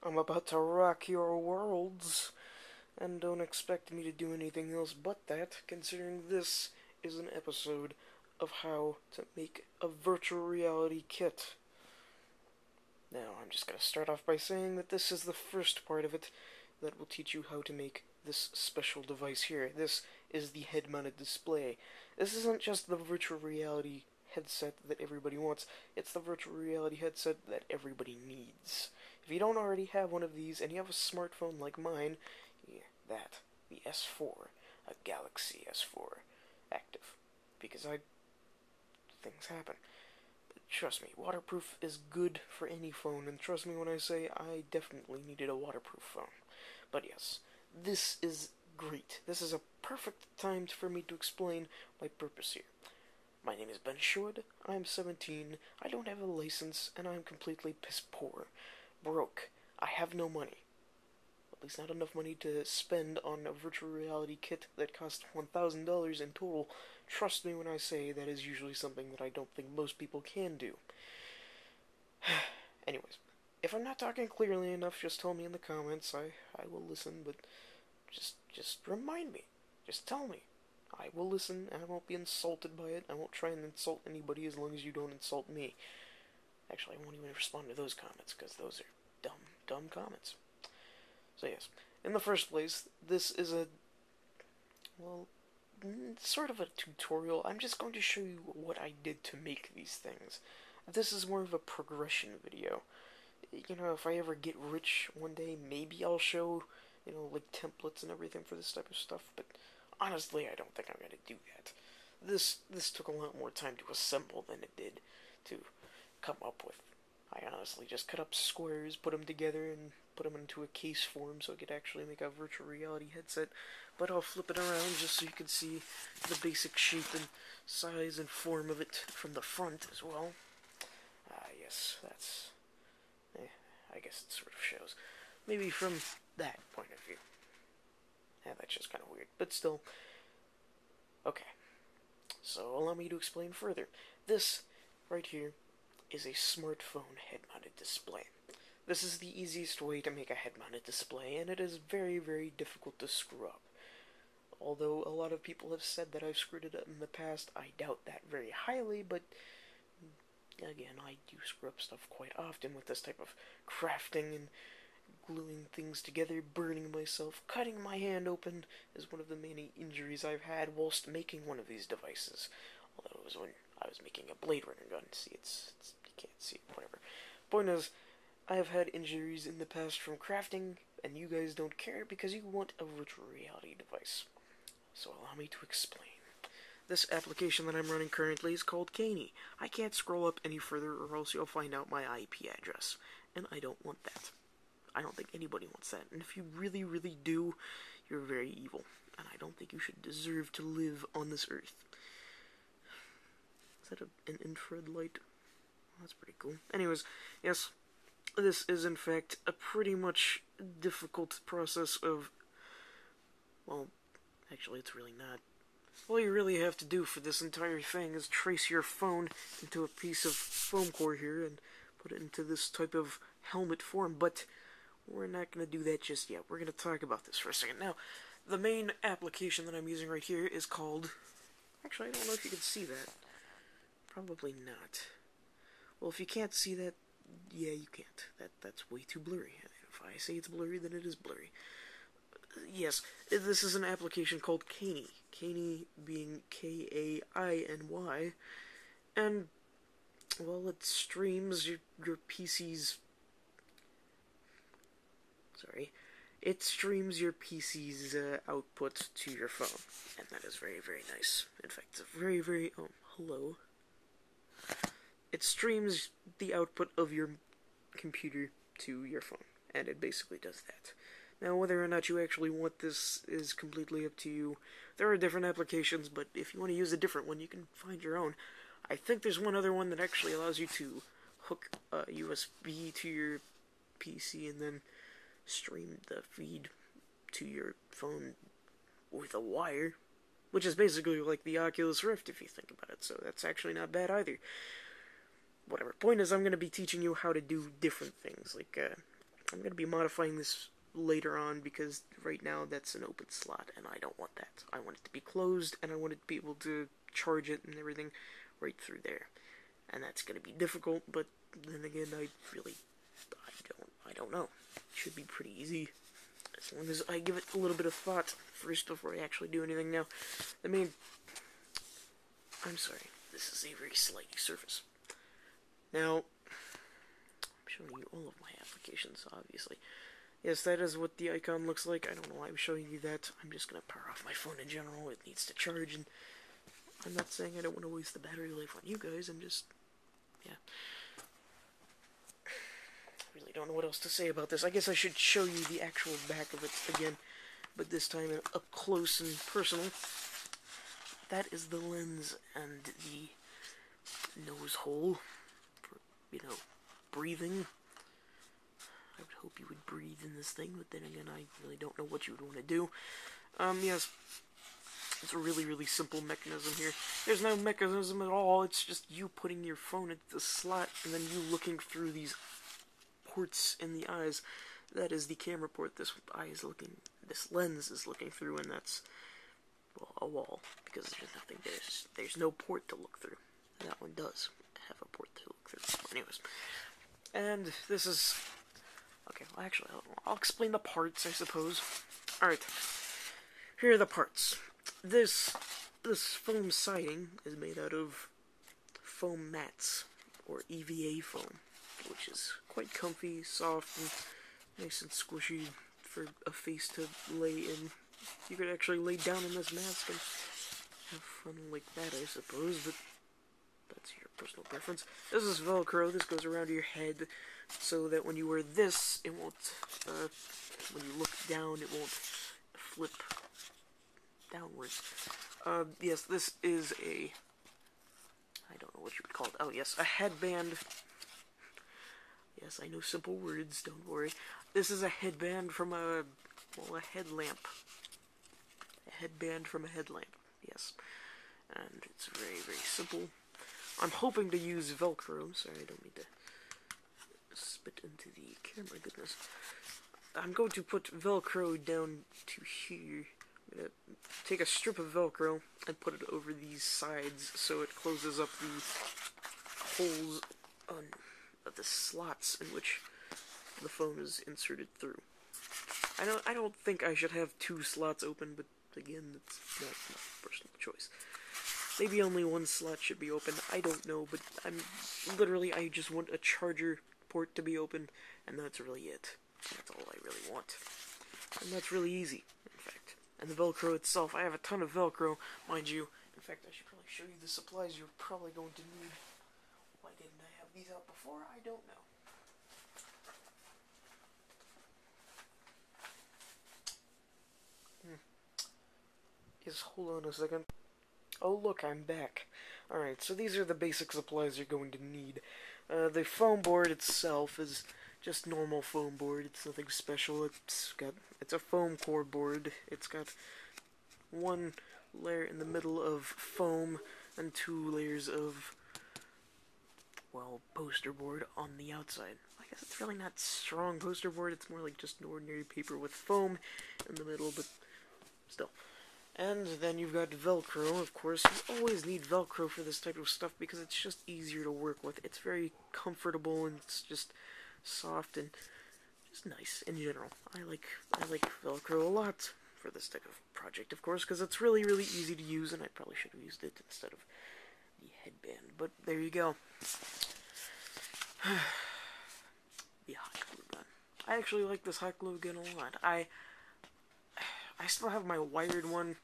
I'm about to rock your worlds, and don't expect me to do anything else but that, considering this is an episode of how to make a virtual reality kit. Now, I'm just going to start off by saying that this is the first part of it that will teach you how to make this special device here. This is the head-mounted display. This isn't just the virtual reality headset that everybody wants, it's the virtual reality headset that everybody needs. If you don't already have one of these and you have a smartphone like mine, yeah, the S4, a Galaxy S4, active. Because things happen. Trust me, waterproof is good for any phone, and trust me when I say I definitely needed a waterproof phone. But yes, this is great. This is a perfect time for me to explain my purpose here. My name is Ben Shood, I'm 17, I don't have a license, and I'm completely piss poor. Broke. I have no money. At least not enough money to spend on a virtual reality kit that costs $1,000 in total. Trust me when I say that is usually something that I don't think most people can do. Anyways, if I'm not talking clearly enough, just tell me in the comments. I will listen, but just remind me. Just tell me. I will listen, and I won't be insulted by it. I won't try and insult anybody as long as you don't insult me. Actually, I won't even respond to those comments, because those are dumb comments. So yes, in the first place, this is well, sort of a tutorial. I'm just going to show you what I did to make these things. This is more of a progression video. You know, if I ever get rich one day, maybe I'll show, like templates and everything for this type of stuff, but honestly, I don't think I'm gonna do that. This took a lot more time to assemble than it did to come up with. I honestly just cut up squares, put them together, and put them into a case form so I could actually make a virtual reality headset. But I'll flip it around just so you can see the basic shape and size and form of it from the front as well. Yes, that's... I guess it sort of shows. Maybe from that point of view. Yeah, that's just kind of weird, but still. Okay, so allow me to explain further. This, right here, is a smartphone head-mounted display. This is the easiest way to make a head-mounted display, and it is very, very difficult to screw up. Although a lot of people have said that I've screwed it up in the past, I doubt that very highly, but again, I do screw up stuff quite often with this type of crafting and gluing things together, burning myself, cutting my hand open is one of the many injuries I've had whilst making one of these devices. Although it was when I was making a Blade Runner gun. See, you can't see it, whatever. Point is, I have had injuries in the past from crafting, and you guys don't care because you want a virtual reality device. So allow me to explain. This application that I'm running currently is called Caney. I can't scroll up any further or else you'll find out my IP address, and I don't want that. I don't think anybody wants that, and if you really, really do, you're very evil, and I don't think you should deserve to live on this earth. Is that an infrared light? Oh, that's pretty cool. Anyways, yes, this is in fact a pretty much difficult process of, well, actually it's really not. All you really have to do for this entire thing is trace your phone into a piece of foam core here and put it into this type of helmet form, but we're not going to do that just yet. We're going to talk about this for a second. Now, the main application that I'm using right here is called... Actually, I don't know if you can see that. Probably not. Well, if you can't see that, yeah, you can't. That's way too blurry. If I say it's blurry, then it is blurry. Yes, this is an application called Caney. Caney being K-A-I-N-Y. And, well, it streams your PC's... Sorry. It streams your PC's output to your phone. And that is very, very nice. In fact, it's a very, very... Oh, hello. It streams the output of your computer to your phone. And it basically does that. Now, whether or not you actually want this is completely up to you. There are different applications, but if you want to use a different one, you can find your own. I think there's one other one that actually allows you to hook a USB to your PC and then stream the feed to your phone with a wire, which is basically like the Oculus Rift if you think about it, so that's actually not bad either. Whatever. Point is, I'm going to be teaching you how to do different things, like, I'm going to be modifying this later on because right now that's an open slot and I don't want that. I want it to be closed and I want it to be able to charge it and everything right through there. And that's going to be difficult, but then again, I don't know. It should be pretty easy as long as I give it a little bit of thought first before I actually do anything. Now, I'm sorry, this is a very slidey surface. Now, I'm showing you all of my applications, obviously. Yes, that is what the icon looks like. I don't know why I'm showing you that. I'm just going to power off my phone in general. It needs to charge, and I'm not saying I don't want to waste the battery life on you guys. I'm just, yeah. I really don't know what else to say about this. I guess I should show you the actual back of it again, but this time up close and personal. That is the lens and the nose hole for, breathing. I would hope you would breathe in this thing, but then again, I really don't know what you would want to do. Yes, it's a really, really simple mechanism here. There's no mechanism at all, it's just you putting your phone into the slot, and then you looking through these ports in the eyes. That is the camera port this lens is looking through, and that's, well, a wall, because there's nothing, there's no port to look through. That one does have a port to look through. Anyways, and this is... Okay, well, actually, I'll explain the parts, I suppose. Alright, here are the parts. This foam siding is made out of foam mats, or EVA foam, which is quite comfy, soft, and nice and squishy for a face to lay in. You could actually lay down in this mask and have fun like that, I suppose, but that's your personal preference. This is Velcro. This goes around your head, so that when you wear this, it won't, when you look down, it won't flip downwards. Yes, this is I don't know what you would call it. Oh, yes, a headband. Yes, I know simple words, don't worry. This is a headband from a headlamp. A headband from a headlamp, yes. And it's very, very simple. I'm hoping to use Velcro. Sorry, I don't mean to spit into the camera, goodness. I'm going to put Velcro down to here. I'm going to take a strip of Velcro and put it over these sides so it closes up the holes on the slots in which the phone is inserted through. I don't think I should have two slots open, but again, it's not my personal choice. Maybe only one slot should be open, I don't know, but I just want a charger port to be open, and that's really it. That's all I really want. And that's really easy, in fact. And the Velcro itself, I have a ton of Velcro, mind you. In fact, I should probably show you the supplies you're probably going to need. Why didn't I have these out before? I don't know. Yes, hold on a second. Oh look, I'm back. Alright, so these are the basic supplies you're going to need. The foam board itself is just normal foam board. It's nothing special. It's a foam core board. It's got one layer in the middle of foam and two layers of, well, poster board on the outside. I guess it's really not strong poster board. It's more like just an ordinary paper with foam in the middle, but still. And then you've got Velcro, of course. You always need Velcro for this type of stuff because it's just easier to work with. It's very comfortable and it's just soft and just nice in general. I like Velcro a lot for this type of project, of course, because it's really, really easy to use, and I probably should have used it instead of the headband. But there you go. The hot glue gun. I actually like this hot glue gun a lot. I still have my wired one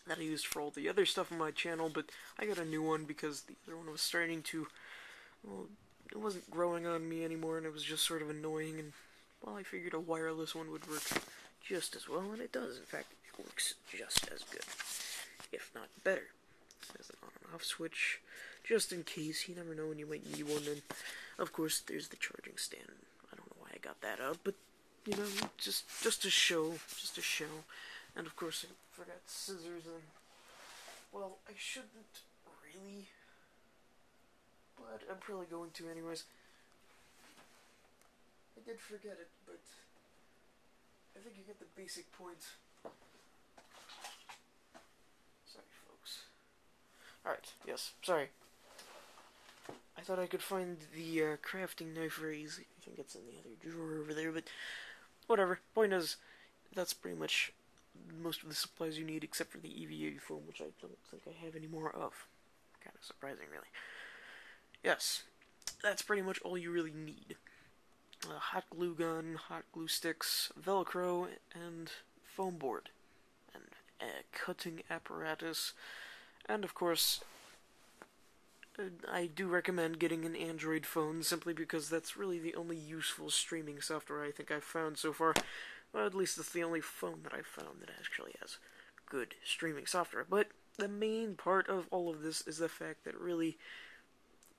that I used for all the other stuff on my channel, but I got a new one because the other one was starting to, well, it wasn't growing on me anymore, and it was just sort of annoying, and, well, I figured a wireless one would work just as well, and it does. In fact, it works just as good, if not better. It has an on and off switch, just in case. You never know when you might need one, and, of course, there's the charging stand. I don't know why I got that up, but you know, just to show, and of course I forgot scissors, and, well, I shouldn't really, but I'm probably going to anyways. I did forget it, but I think you get the basic point. Sorry, folks. Alright, yes, sorry. I thought I could find the crafting knife very easy. I think it's in the other drawer over there, but whatever. Point is, that's pretty much most of the supplies you need, except for the EVA foam, which I don't think I have any more of. Kind of surprising, really. Yes, that's pretty much all you really need. A hot glue gun, hot glue sticks, Velcro, and foam board, and a cutting apparatus, and of course, I do recommend getting an Android phone, simply because that's really the only useful streaming software I think I've found so far. Well, at least it's the only phone that I've found that actually has good streaming software. But the main part of all of this is the fact that really,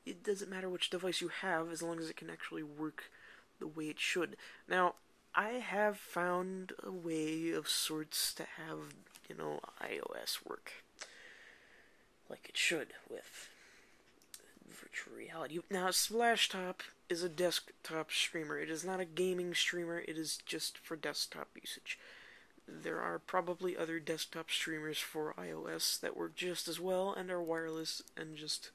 it doesn't matter which device you have as long as it can actually work the way it should. Now, I have found a way of sorts to have, iOS work like it should with virtual reality. Now, Splashtop is a desktop streamer. It is not a gaming streamer. It is just for desktop usage. There are probably other desktop streamers for iOS that work just as well and are wireless and just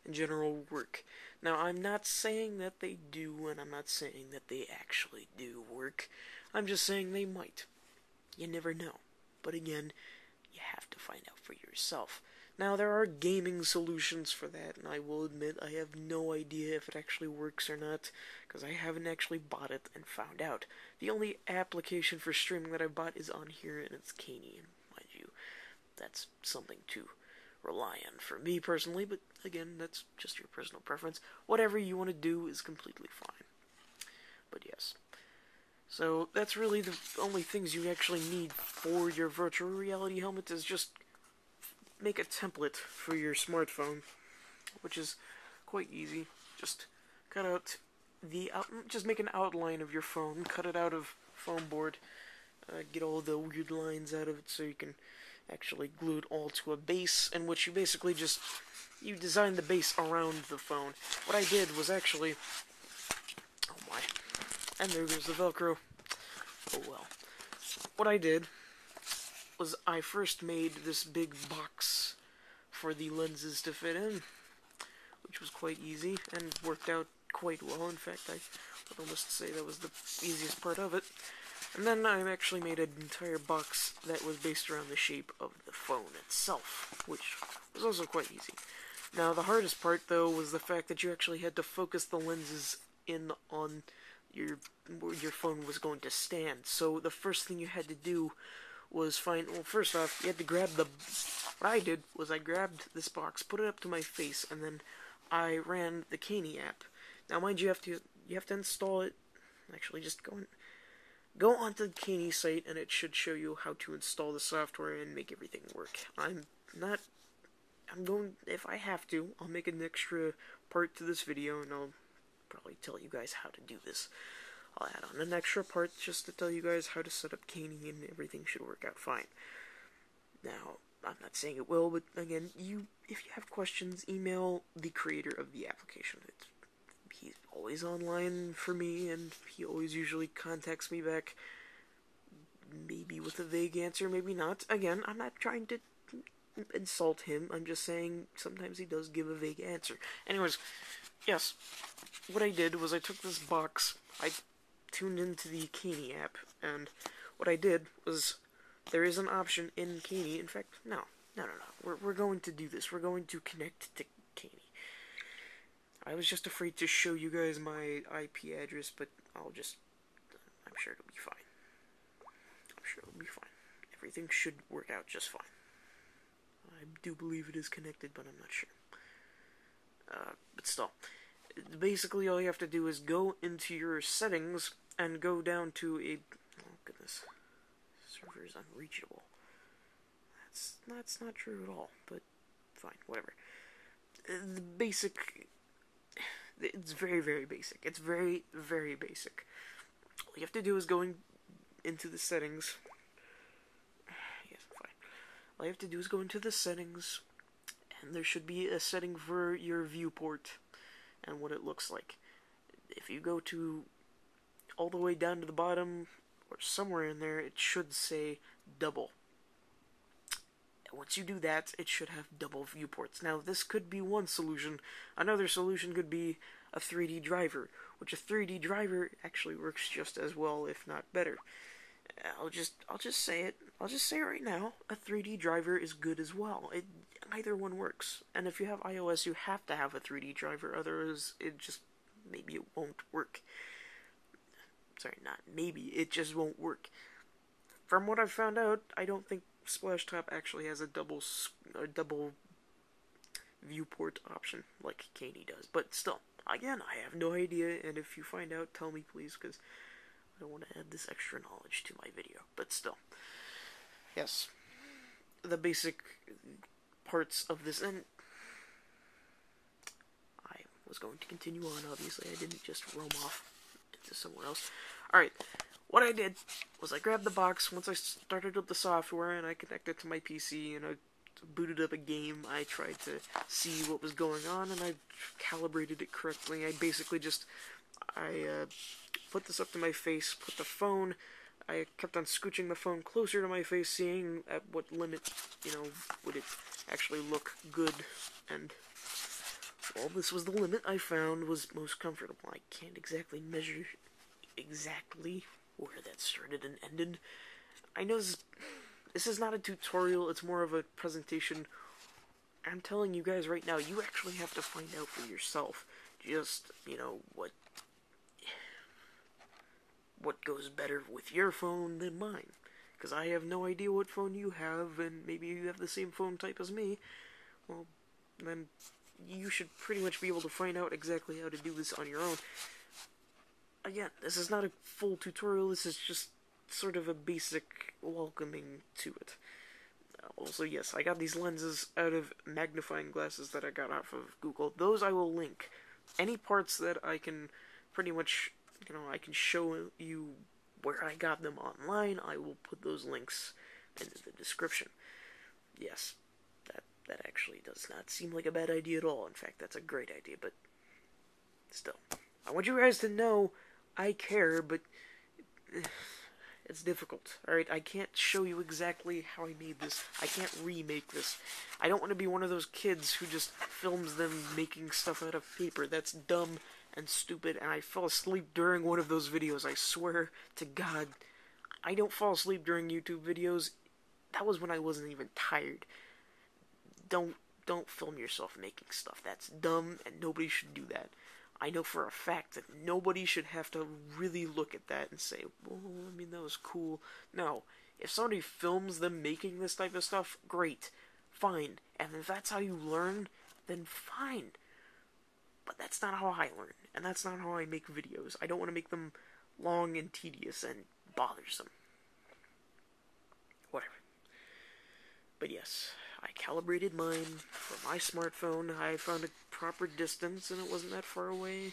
in general work. Now, I'm not saying that they do, and I'm not saying that they actually do work. I'm just saying they might. You never know. But again, you have to find out for yourself. Now, there are gaming solutions for that, and I will admit I have no idea if it actually works or not, because I haven't actually bought it and found out. The only application for streaming that I bought is on here, and it's Caney, and mind you, that's something to rely on for me personally, but again, that's just your personal preference. Whatever you want to do is completely fine. But yes. So, that's really the only things you actually need for your virtual reality helmet, is just make a template for your smartphone, which is quite easy. Just cut out just make an outline of your phone, cut it out of foam board, get all the weird lines out of it so you can actually glue it all to a base, in which you basically you design the base around the phone. What I did was actually, oh my, and there goes the Velcro. Oh well. What I did was I first made this big box for the lenses to fit in, which was quite easy and worked out quite well. In fact, I would almost say that was the easiest part of it. And then I actually made an entire box that was based around the shape of the phone itself, which was also quite easy. Now, the hardest part, though, was the fact that you actually had to focus the lenses in on where your phone was going to stand. So the first thing you had to do was first off, you had to grab what I did was I grabbed this box, put it up to my face, and then I ran the Caney app. Now, mind you, you have to install it. Actually, just go onto the Caney site, and it should show you how to install the software and make everything work. If I have to, I'll make an extra part to this video, and I'll probably tell you guys how to do this. I'll add on an extra part just to tell you guys how to set up Caney, and everything should work out fine. Now, I'm not saying it will, but again, if you have questions, email the creator of the application. He's always online for me, and he always usually contacts me back, maybe with a vague answer, maybe not. Again, I'm not trying to insult him, I'm just saying sometimes he does give a vague answer. Anyways, yes, what I did was I took this box, I tuned into the Caney app, and what I did was, there is an option in Caney, in fact, no, we're going to do this, we're going to connect to Caney. I was just afraid to show you guys my IP address, but I'm sure it'll be fine. Everything should work out just fine. I do believe it is connected, but I'm not sure. But still, basically all you have to do is go into your settings and go down to oh goodness, server is unreachable. That's not true at all, but fine, whatever. The basic, it's very, very basic. It's very, very basic. All you have to do is go into the settings. Yes, fine. All you have to do is go into the settings, and there should be a setting for your viewport and what it looks like. If you go to all the way down to the bottom, or somewhere in there, it should say double. Once you do that, it should have double viewports. Now, this could be one solution. Another solution could be a 3D driver, which a 3D driver actually works just as well, if not better. I'll just say it. I'll just say it right now. A 3D driver is good as well. Either one works. And if you have iOS, you have to have a 3D driver. Otherwise, maybe it won't work. Sorry, not maybe. It just won't work. From what I've found out, I don't think Splashtop actually has a double viewport option like Kani does. But still, again, I have no idea. And if you find out, tell me please, because I don't want to add this extra knowledge to my video, but still. Yes. The basic parts of this, and I was going to continue on, obviously. I didn't just roam off into somewhere else. Alright, what I did was I grabbed the box once I started up the software, and I connected to my PC, and I booted up a game. I tried to see what was going on, and I calibrated it correctly. I basically just put this up to my face, put the phone, I kept on scooching the phone closer to my face, seeing at what limit, would it actually look good, and, well, this was the limit I found was most comfortable. I can't exactly measure exactly where that started and ended. I know this is not a tutorial, it's more of a presentation. I'm telling you guys right now, you actually have to find out for yourself, just, what goes better with your phone than mine. Because I have no idea what phone you have, and maybe you have the same phone type as me. Well, then you should pretty much be able to find out exactly how to do this on your own. Again, this is not a full tutorial, this is just sort of a basic welcoming to it. Also, yes, I got these lenses out of magnifying glasses that I got off of Google. Those I will link. Any parts that I can pretty much, I can show you where I got them online, I will put those links in the description. Yes, that actually does not seem like a bad idea at all. In fact, that's a great idea, but still. I want you guys to know I care, but it's difficult, alright? I can't show you exactly how I made this. I can't remake this. I don't want to be one of those kids who just films them making stuff out of paper. That's dumb and stupid, and I fell asleep during one of those videos. I swear to God, I don't fall asleep during YouTube videos. That was when I wasn't even tired. Don't film yourself making stuff. That's dumb, and nobody should do that. I know for a fact that nobody should have to really look at that and say, well, that was cool. No, if somebody films them making this type of stuff, great, fine. And if that's how you learn, then fine. But that's not how I learn, and that's not how I make videos. I don't want to make them long and tedious and bothersome. Whatever. But yes, I calibrated mine for my smartphone. I found a proper distance, and it wasn't that far away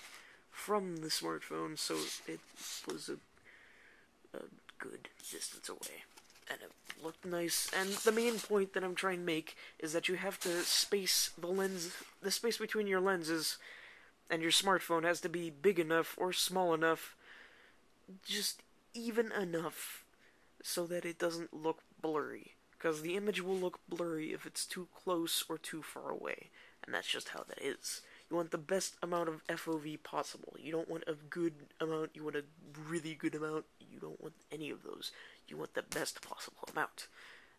from the smartphone, so it was a good distance away. And it looked nice. And the main point that I'm trying to make is that you have to space the space between your lenses and your smartphone has to be big enough or small enough, just even enough, so that it doesn't look blurry. Because the image will look blurry if it's too close or too far away. And that's just how that is. You want the best amount of FOV possible. You don't want a good amount, you want a really good amount, you don't want any of those. You want the best possible amount.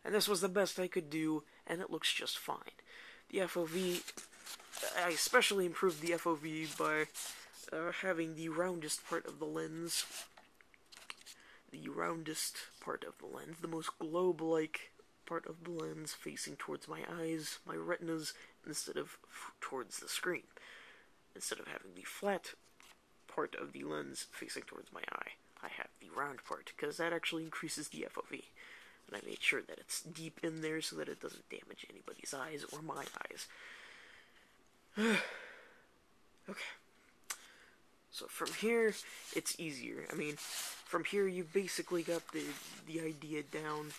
And this was the best I could do, and it looks just fine. The FOV, I especially improved the FOV by having the roundest part of the lens. The roundest part of the lens, the most globe-like part of the lens facing towards my eyes, my retinas, instead of towards the screen. Instead of having the flat part of the lens facing towards my eye, I have the round part, because that actually increases the FOV. And I made sure that it's deep in there so that it doesn't damage anybody's eyes or my eyes. Okay. So from here, it's easier. I mean, from here you've basically got the idea down.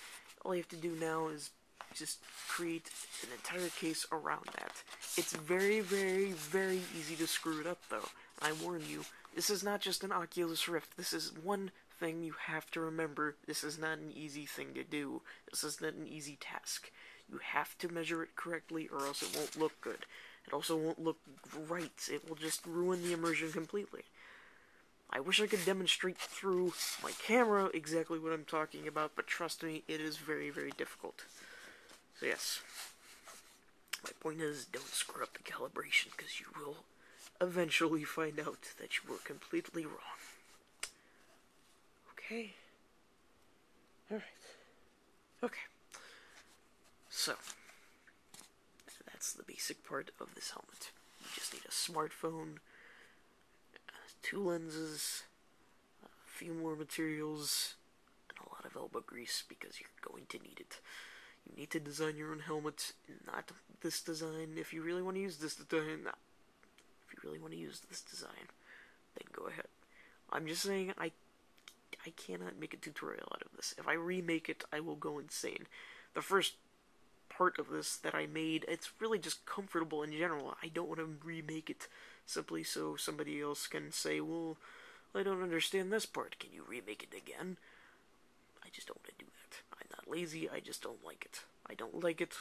All you have to do now is just create an entire case around that. It's very, very, very easy to screw it up, though. I warn you, this is not just an Oculus Rift. This is one thing you have to remember. This is not an easy thing to do. This is not an easy task. You have to measure it correctly, or else it won't look good. It also won't look right. It will just ruin the immersion completely. I wish I could demonstrate through my camera exactly what I'm talking about, but trust me, it is very, very difficult. So yes, my point is, don't screw up the calibration, because you will eventually find out that you were completely wrong. Okay? Alright. Okay. So, that's the basic part of this helmet. You just need a smartphone, 2 lenses, a few more materials, and a lot of elbow grease, because you're going to need it. You need to design your own helmet, not this design. If you really want to use this design, then go ahead. I'm just saying, I cannot make a tutorial out of this. If I remake it, I will go insane. The first part of this that I made, it's really just comfortable in general. I don't want to remake it simply so somebody else can say, well, I don't understand this part. Can you remake it again? I just don't want to do that. I'm not lazy, I just don't like it. I don't like it.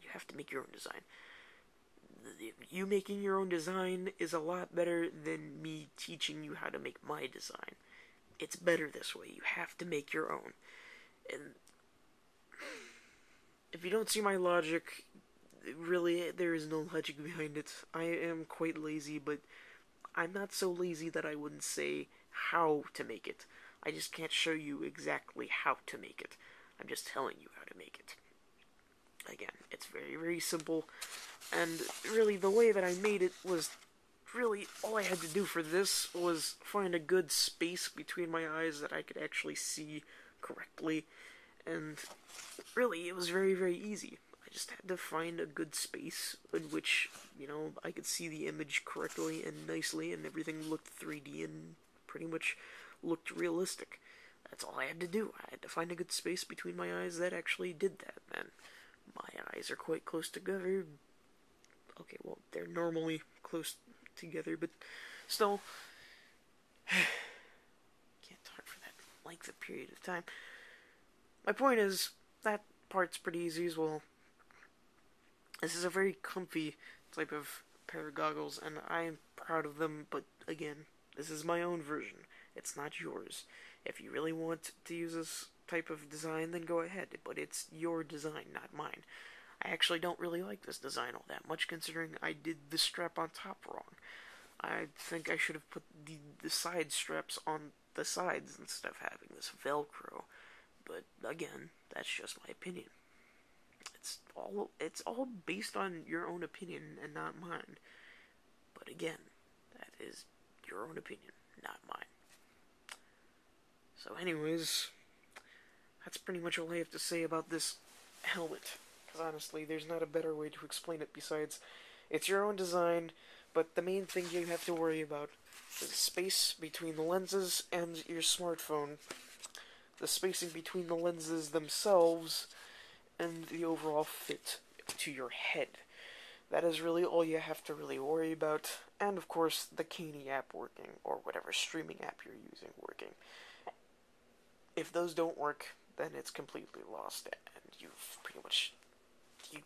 You have to make your own design. You making your own design is a lot better than me teaching you how to make my design. It's better this way. You have to make your own. And if you don't see my logic, really, there is no logic behind it. I am quite lazy, but I'm not so lazy that I wouldn't say how to make it. I just can't show you exactly how to make it. I'm just telling you how to make it. Again, it's very, very simple, and really the way that I made it was really all I had to do for this was find a good space between my eyes that I could actually see correctly, and really it was very, very easy. I just had to find a good space in which, I could see the image correctly and nicely, and everything looked 3D and pretty much looked realistic. That's all I had to do. I had to find a good space between my eyes that actually did that, and my eyes are quite close together. Okay, well, they're normally close together, but still, can't talk for that length of period of time. My point is, that part's pretty easy as well. This is a very comfy type of pair of goggles, and I am proud of them, but again, this is my own version. It's not yours. If you really want to use this type of design, then go ahead, but it's your design, not mine. I actually don't really like this design all that much, considering I did the strap on top wrong. I think I should have put the side straps on the sides instead of having this Velcro, but again, that's just my opinion. It's all based on your own opinion and not mine. But again, that is your own opinion, not mine. So anyways, that's pretty much all I have to say about this helmet. Because honestly, there's not a better way to explain it besides it's your own design, but the main thing you have to worry about is the space between the lenses and your smartphone, the spacing between the lenses themselves, and the overall fit to your head. That is really all you have to really worry about, and of course the Caney app working, or whatever streaming app you're using working. If those don't work, then it's completely lost, and you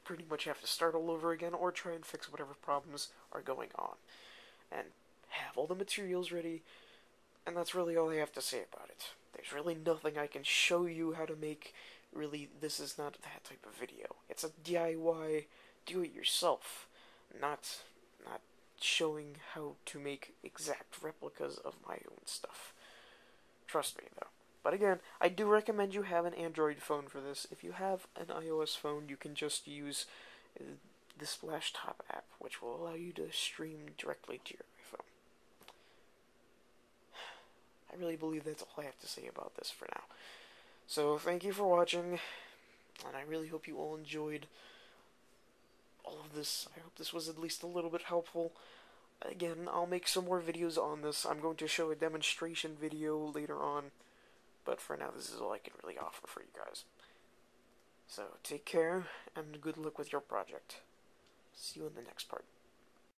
pretty much have to start all over again, or try and fix whatever problems are going on, and have all the materials ready, and that's really all I have to say about it. There's really nothing I can show you how to make. Really, this is not that type of video. It's a DIY, do-it-yourself, not showing how to make exact replicas of my own stuff. Trust me, though. But again, I do recommend you have an Android phone for this. If you have an iOS phone, you can just use the Splashtop app, which will allow you to stream directly to your iPhone. I really believe that's all I have to say about this for now. So, thank you for watching, and I really hope you all enjoyed all of this. I hope this was at least a little bit helpful. Again, I'll make some more videos on this. I'm going to show a demonstration video later on. But for now, this is all I can really offer for you guys. So take care, and good luck with your project. See you in the next part.